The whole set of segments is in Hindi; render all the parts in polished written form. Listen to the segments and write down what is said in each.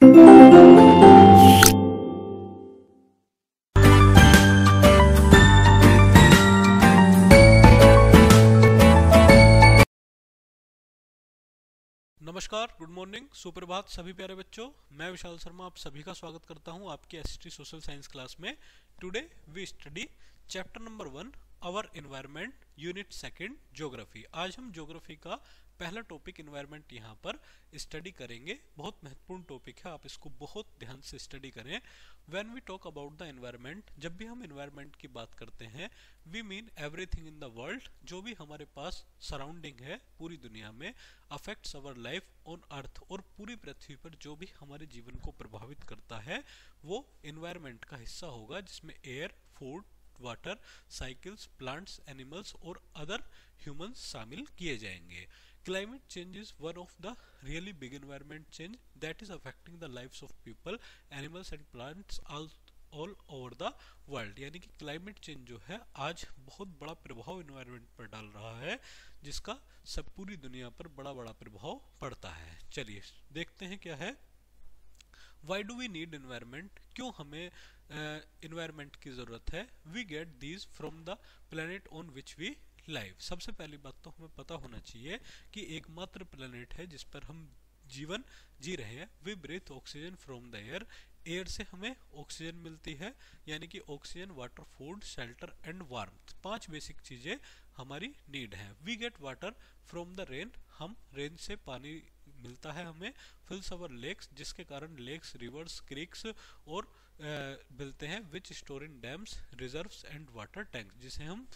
नमस्कार, गुड मॉर्निंग, सुप्रभात सभी प्यारे बच्चों। मैं विशाल शर्मा आप सभी का स्वागत करता हूं आपकी एसटी सोशल साइंस क्लास में। Today we study chapter number 1 our environment, unit second geography. आज हम ज्योग्राफी का पहला टॉपिक एनवायरनमेंट यहाँ पर स्टडी करेंगे। बहुत महत्वपूर्ण टॉपिक है, आप इसको बहुत ध्यान से स्टडी करें। When we talk about the environment, जब भी हम एनवायरनमेंट की बात करते हैं, we mean everything in the world, जो भी हमारे पास सराउंडिंग है पूरी दुनिया में, affects our life on earth, और पूरी पृथ्वी पर जो भी हमारे जीवन को प्रभावित करता है वो एनवायरनमेंट का हिस्सा होगा, जिसमें air, food, water, cycles, plants, animals और अदर ह्यूमंस शामिल किए जाएंगे। Climate change is one of the really big environment change that is affecting the lives of people, animals and plants all over the world। यानी कि क्लाइमेट चेंज जो है आज बहुत बड़ा प्रभाव एनवायरनमेंट पर डाल रहा है, जिसका सब पूरी दुनिया पर बड़ा बड़ा प्रभाव पड़ता है। चलिए देखते हैं क्या है। Why do we need environment, क्यों हमें एनवायरनमेंट की जरूरत है। We get these from the planet on which we live. सबसे पहली बात तो हमें पता होना चाहिए कि एकमात्र प्लेनेट है जिस पर हम जीवन जी रहे हैं। We breathe oxygen from the air, air से हमें ऑक्सीजन मिलती है, यानी कि oxygen, water, food, shelter and warmth, 5 basic चीजें हमारी नीड है। We get water from the rain, हम रेन से पानी मिलता है हमें। फिल्स अवर लेक्स, जिसके कारण लेक्स, रिवर्स, क्रीक्स और मिलते हैं, विच store in dams, reserves and water tanks, जिसे हम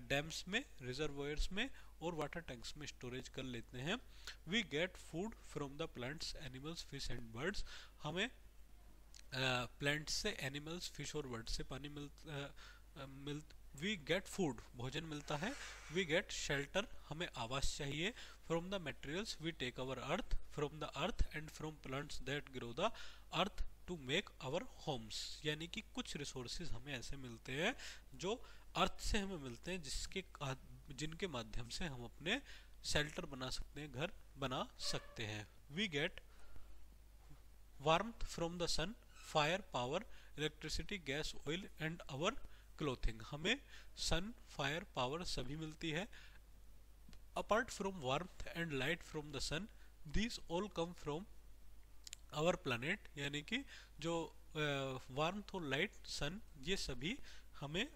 डैम्स में, रिजर्वोयर्स में और वाटर टैंक्स में स्टोरेज कर लेते हैं। We get food from the plants, animals, fish and birds, हमें प्लांट्स से, एनिमल्स, फिश और बर्ड से पानी वी गेट फूड, भोजन मिलता है। वी गेट शेल्टर, हमें आवास चाहिए। From the materials we take our earth, from the earth and from plants that grow the earth to make our homes, यानी कि कुछ रिसोर्सेज हमें ऐसे मिलते हैं जो अर्थ से हमें मिलते हैं, जिनके माध्यम से हम अपने शेल्टर बना सकते हैं, घर बना सकते हैं। We get warmth from the sun, fire, power, electricity, gas, oil and our clothing, हमें सन, फायर, पावर सभी मिलती है। Apart from warmth and light from the sun, these all come from our planet, यानी कि जो वार्मथ और लाइट, सन, ये सभी हमें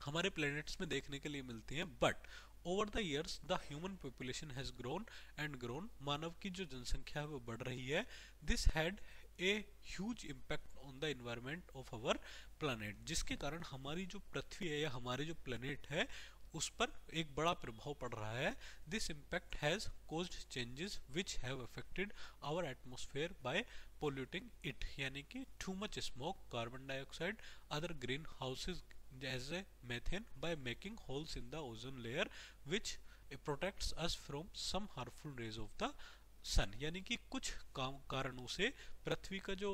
हमारे प्लैनेट्स में देखने के लिए मिलती हैं। But over the years the human population has grown and grown, मानव की जो जनसंख्या है वो बढ़ रही है। This had a huge impact on the environment of our planet, जिसके कारण हमारी जो पृथ्वी है या हमारे जो प्लैनेट है उस पर एक बड़ा प्रभाव पड़ रहा है। This impact has caused changes which have affected our atmosphere by polluting it, यानी कि too much smoke, carbon dioxide, other green houses as a methane, by making holes in the ozone layer which protects us from some harmful rays of the sun, यानी कि कुछ कारणों से पृथ्वी का जो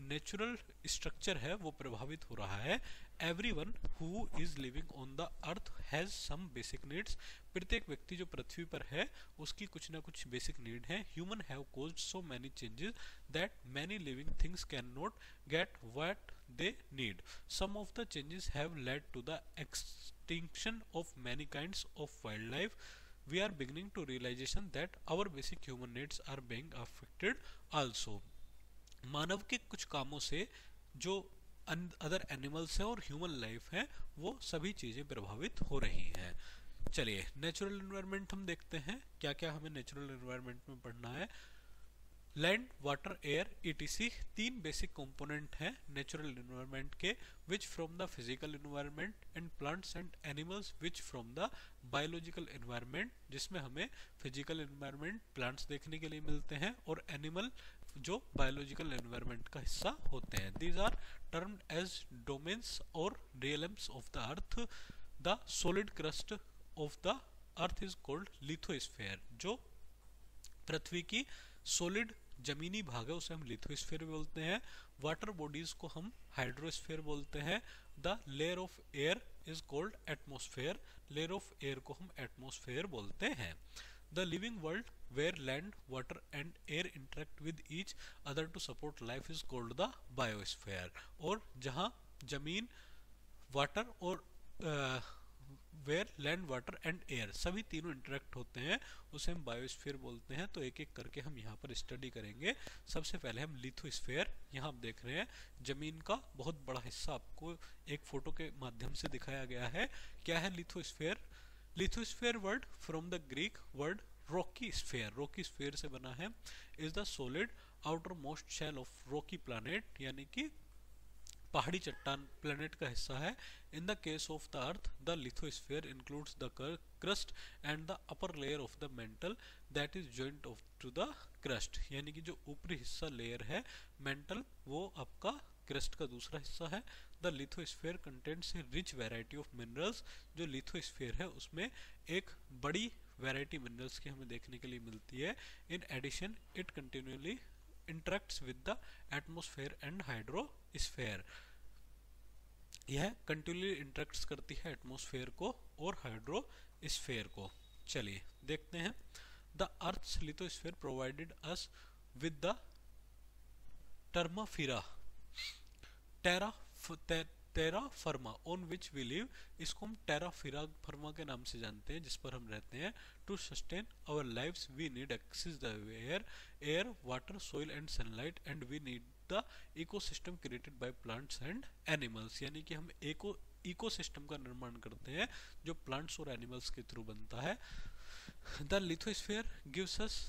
नेचुरल स्ट्रक्चर है वो प्रभावित हो रहा है। Everyone who is living on the earth has some basic needs, प्रत्येक व्यक्ति जो पृथ्वी पर है उसकी कुछ ना कुछ बेसिक नीड है। Human have caused so many changes that many living things can not get what they need. Some of the changes have led to the extinction of many kinds of wildlife. We are beginning to realization that our basic human needs are being affected also. मानव के कुछ कामों से जो अदर एनिमल्स हैं और ह्यूमन लाइफ है वो सभी चीजें प्रभावित हो रही हैं। चलिए नेचुरल एनवायरनमेंट हम देखते हैं, क्या क्या हमें नेचुरल एनवायरनमेंट में पढ़ना है। Land, water, air, etc 3 basic component हैं नेचुरल एनवायरनमेंट के, which from the physical environment, and plants and animals which from the biological environment, जिसमें हमें फिजिकल एनवायरनमेंट, प्लांट्स देखने के लिए मिलते हैं और एनिमल जो बायोलॉजिकल एनवायरनमेंट का हिस्सा होते हैं। These are termed as domains और realms of the earth. The solid crust of the earth is called lithosphere, जो पृथ्वी की सॉलिड जमीनी भाग है उसे हम लिथोस्फीयर बोलते हैं। वाटर बॉडीज को हम हाइड्रोस्फीयर बोलते हैं। The layer of air is called atmosphere, layer of air को हम एटमॉस्फेयर बोलते हैं। The living world where land, water and air interact with each other to support life is called the biosphere। और जहाँ जमीन, वाटर और where land, water and air सभी तीनों इंटरेक्ट होते हैं उसे हम बायोस्फीयर बोलते हैं। तो एक एक करके हम यहाँ पर स्टडी करेंगे। सबसे पहले हम लिथोस्फीयर, यहाँ आप देख रहे हैं जमीन का बहुत बड़ा हिस्सा आपको एक फोटो के माध्यम से दिखाया गया है। क्या है lithosphere? Lithosphere word from the Greek word rocky sphere, rocky sphere से बना है। Is the solid outermost shell of rocky planet, यानी कि पहाड़ी चट्टान प्लेनेट का हिस्सा है। In the case of the earth the lithosphere includes the crust and the upper layer of the mantle that is joint of to the crust, यानी कि जो ऊपरी हिस्सा लेयर है मेंटल, वो आपका क्रस्ट का दूसरा हिस्सा है। The lithosphere contents A rich variety of minerals, जो लिथोस्फीयर है उसमें एक बड़ी वैरायटी मिनरल्स की हमें देखने के लिए मिलती है। In addition it continuously interacts with the atmosphere and hydrosphere, यह कंटिन्यूअली इंटरेक्ट्स करती है एटमॉस्फेयर को और हाइड्रोस्फीयर को। चलिए देखते हैं। The earth's lithosphere provided us with the terra firma terra firma on which we live, इसको हम टेरा फर्मा के नाम से जानते हैं जिस पर हम रहते हैं। To sustain our lives we need access the air, water, soil and sunlight and we need the ecosystem created by plants and animals, यानी कि हम इकोसिस्टम का निर्माण करते हैं जो प्लांट्स और एनिमल्स के थ्रू बनता है। The lithosphere gives us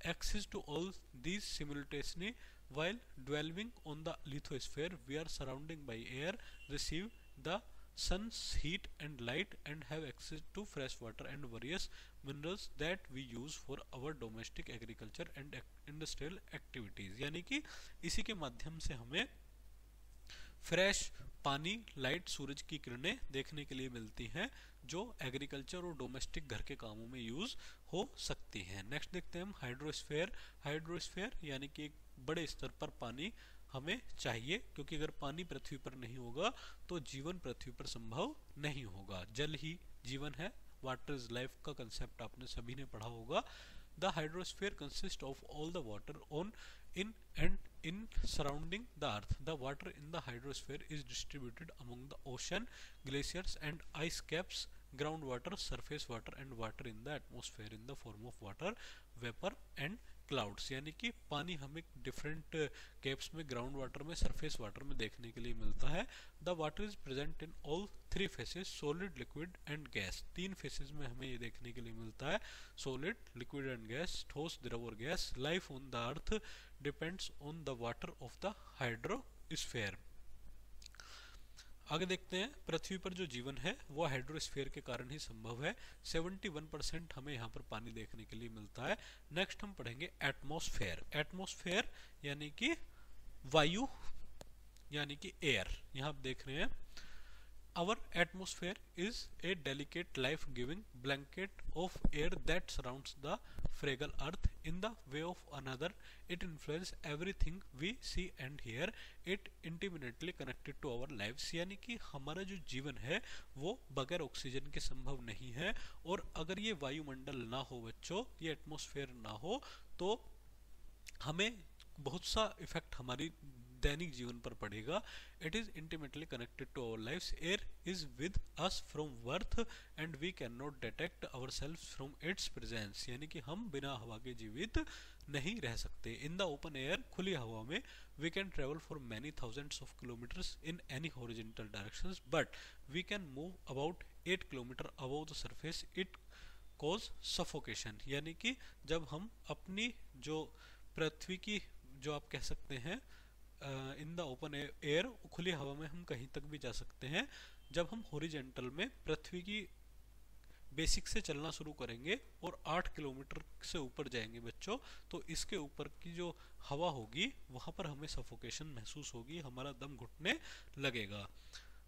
access to all these simultaneously while dwelling on the lithosphere we are surrounded by air, receive the sun's heat and light and have access to fresh water and various minerals that we use for our domestic agriculture and industrial activities, यानी कि इसी के माध्यम से हमें फ्रेश पानी, लाइट, सूरज की किरणें देखने के लिए मिलती हैं जो एग्रीकल्चर और डोमेस्टिक घर के कामों में यूज हो सकती हैं। नेक्स्ट देखते हैं हम हाइड्रोस्फीयर। हाइड्रोस्फीयर यानी कि एक बड़े स्तर पर पानी हमें चाहिए, क्योंकि अगर पानी पृथ्वी पर नहीं होगा तो जीवन पृथ्वी पर संभव नहीं होगा। जल ही जीवन है, वाटर इज लाइफ का कंसेप्ट आपने सभी ने पढ़ा होगा। The hydrosphere consists of all the water on in surrounding the earth. The water in the hydrosphere is distributed among the ocean, glaciers and ice caps, groundwater, surface water and water in the atmosphere in the form of water, vapor and clouds, यानी कि पानी हमें डिफरेंट कैप्स में, ग्राउंड वाटर में, सरफेस वाटर में देखने के लिए मिलता है। The water is present in all three faces, solid, liquid and gas. तीन फेसेस में हमें ये देखने के लिए मिलता है, सॉलिड, लिक्विड एंड गैस, ठोस, द्रव और gas. Life on the earth depends on the water of the hydrosphere. आगे देखते हैं, पृथ्वी पर जो जीवन है वो हाइड्रोस्फीयर के कारण ही संभव है। 71% हमें यहाँ पर पानी देखने के लिए मिलता है। नेक्स्ट हम पढ़ेंगे एटमॉस्फेयर। एटमॉस्फेयर यानी कि वायु, यानी कि एयर। यहाँ आप देख रहे हैं, our atmosphere is a delicate life-giving blanket of air that surrounds the fragile earth in the way of another. It influences everything we see and hear. It intimately connected to our lives. यानी कि हमारा जो जीवन है वो बगैर ऑक्सीजन के संभव नहीं है, और अगर ये वायुमंडल ना हो बच्चों, ये एटमॉस्फेयर ना हो, तो हमें बहुत सा इफेक्ट हमारी दैनिक जीवन पर पड़ेगा। It is intimately connected to our lifes. Air is with us from birth and we can not detect our self from its presence, यानी कि हम बिना हवा के जीवित नहीं रह सकते। इन द ओपन एयर, खुली हवा में, we can travel for many thousands of kilometres in any horizontal directions, but we can move about 8 kilometre above the surface. It cause suffocation, यानी कि जब हम अपनी जो पृथ्वी की, जो आप कह सकते हैं इन द ओपन एयर, खुली हवा में हम कहीं तक भी जा सकते हैं। जब हम हॉरिजॉन्टल में पृथ्वी की बेसिक से चलना शुरू करेंगे और 8 किलोमीटर से ऊपर जाएंगे बच्चों, तो इसके ऊपर की जो हवा होगी वहां पर हमें सफोकेशन महसूस होगी, हमारा दम घुटने लगेगा।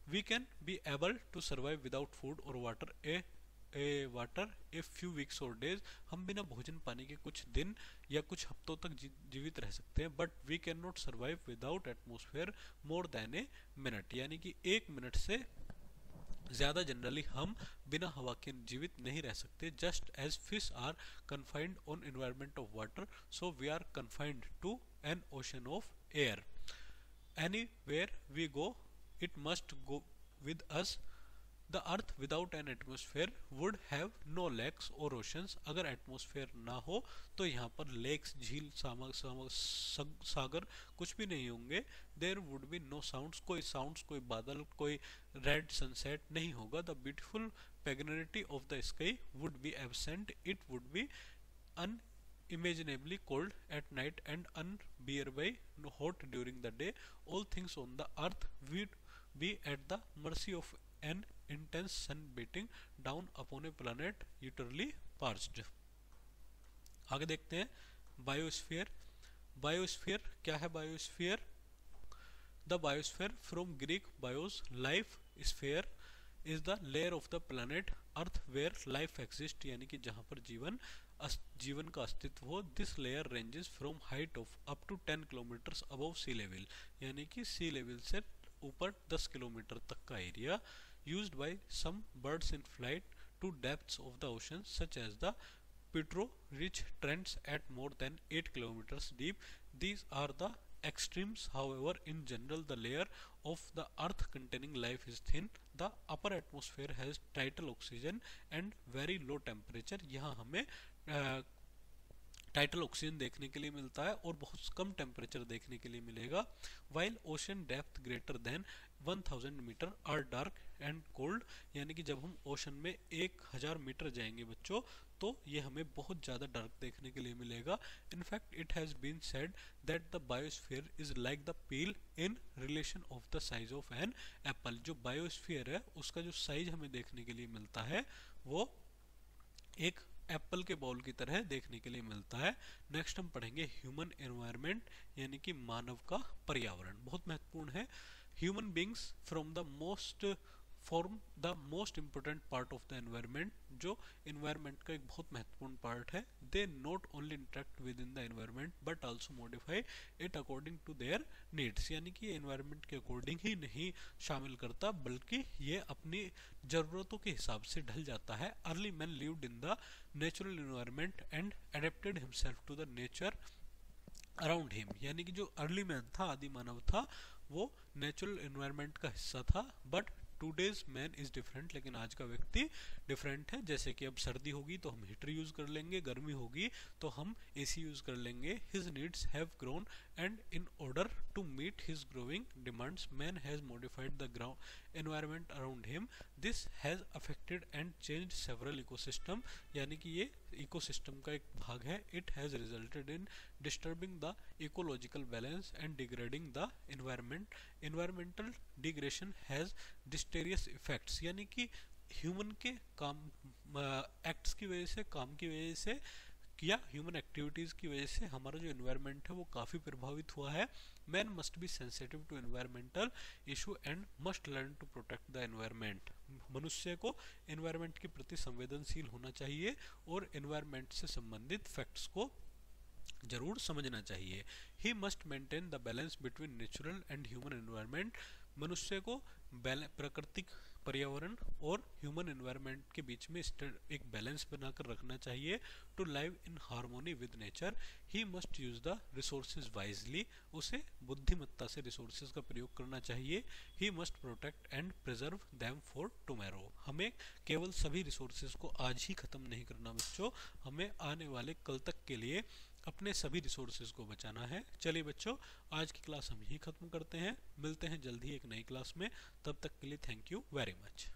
We can be able to survive without food और वाटर ए फ्यू वीक्स और डेज। हम बिना भोजन पानी के कुछ दिन या कुछ हफ्तों तक जीवित रह सकते हैं, but we can not survive without atmosphere more than a minute, यानी कि 1 मिनट से ज़्यादा जनरली हम बिना हवा के जीवित नहीं रह सकते. Just as fish are confined on environment of water, so we are confined to an ocean of air. Anywhere we go, it must go with us. The earth without an atmosphere would have no lakes or oceans. अगर एटमॉस्फेयर ना हो तो यहाँ पर लेक्स, झील, सागर कुछ भी नहीं होंगे. There would be no sounds, कोई साउंड्स, कोई बादल, कोई रेड सनसेट नहीं होगा. The beautiful paganity of the sky would be absent. It would be unimaginably cold at night and unbearably hot during the day. All things on the earth would be at the mercy of an intense sun beating down upon a planet utterly parched. आगे देखते हैं बायोस्फीयर. बायोस्फीयर क्या है? Biosphere, the biosphere from Greek bios life, sphere is the layer of the planet earth where life exist, यानी कि जहां पर जीवन का अस्तित्व हो. This layer ranges from height of up to 10 kilometres above sea level, यानी कि सी लेवल से ऊपर 10 किलोमीटर तक का area. Used by some birds in flight to depths of the ocean such as the पिट्रो Rico trench at more than 8 kilometers deep. These are the extremes. However, in general, the layer of the earth containing life is thin. The upper atmosphere has tidal oxygen and very low temperature. यहाँ हमें टाइटल ऑक्सीजन देखने के लिए मिलता है और बहुत कम टेम्परेचर देखने के लिए मिलेगा. While ocean depth greater than 1000 metre are dark and cold, यानी कि जब हम ओशन में 1000 मीटर जाएंगे बच्चों तो ये हमें बहुत ज़्यादा डार्क देखने के लिए मिलेगा. In fact it has been said that the biosphere is like the peel in relation of the size of an apple. जो बायोस्फीयर है उसका जो साइज हमें देखने के लिए मिलता है वो एक एप्पल के बॉल की तरह देखने के लिए मिलता है. नेक्स्ट हम पढ़ेंगे ह्यूमन एनवायरनमेंट, यानी कि मानव का पर्यावरण. बहुत महत्वपूर्ण है. Human beings form the most important part of the environment, जो एनवायरनमेंट का एक बहुत महत्वपूर्ण पार्ट है. They not only interact within the environment but also modify it according to their needs, यानी कि एनवायरनमेंट के अकॉर्डिंग ही नहीं शामिल करता बल्कि ये अपनी ज़रूरतों के हिसाब से ढल जाता है. Early man lived in the natural environment and adapted himself to the nature around him, यानी कि जो अर्ली मैन था, आदि मानव था, वो नेचुरल एनवायरनमेंट का हिस्सा था. But today's man is different, लेकिन आज का व्यक्ति डिफरेंट है. जैसे कि अब सर्दी होगी तो हम हीटर यूज कर लेंगे, गर्मी होगी तो हम एसी यूज कर लेंगे. His needs have grown and in order to meet his growing demands man has modified the environment around him. This has affected and changed several ecosystem, यानी कि ये इकोसिस्टम का एक भाग है. It has resulted in disturbing the ecological balance and degrading the environment. Environmental degradation has disastrous effects, यानी कि ह्यूमन के काम एक्ट्स की वजह से, काम की वजह से या ह्यूमन एक्टिविटीज़ की वजह से हमारा जो एनवायरनमेंट है वो काफ़ी प्रभावित हुआ है. Man must be sensitive to environmental issue and must learn to protect the environment. मनुष्य को एनवायरनमेंट के प्रति संवेदनशील होना चाहिए और एनवायरनमेंट से संबंधित फैक्ट्स को जरूर समझना चाहिए. He must maintain the balance between natural and human environment. मनुष्य को प्राकृतिक पर्यावरण और ह्यूमन एनवायरनमेंट के बीच में एक बैलेंस बनाकर रखना चाहिए. To live in harmony with nature he must use the resources wisely. उसे बुद्धिमत्ता से रिसोर्सेज का प्रयोग करना चाहिए. He must protect and preserve them for tomorrow. हमें केवल सभी रिसोर्सेज को आज ही खत्म नहीं करना बच्चों, हमें आने वाले कल तक के लिए अपने सभी रिसोर्सेज को बचाना है. चलिए बच्चों, आज की क्लास हम यही खत्म करते हैं. मिलते हैं जल्द ही एक नई क्लास में. तब तक के लिए थैंक यू वेरी मच.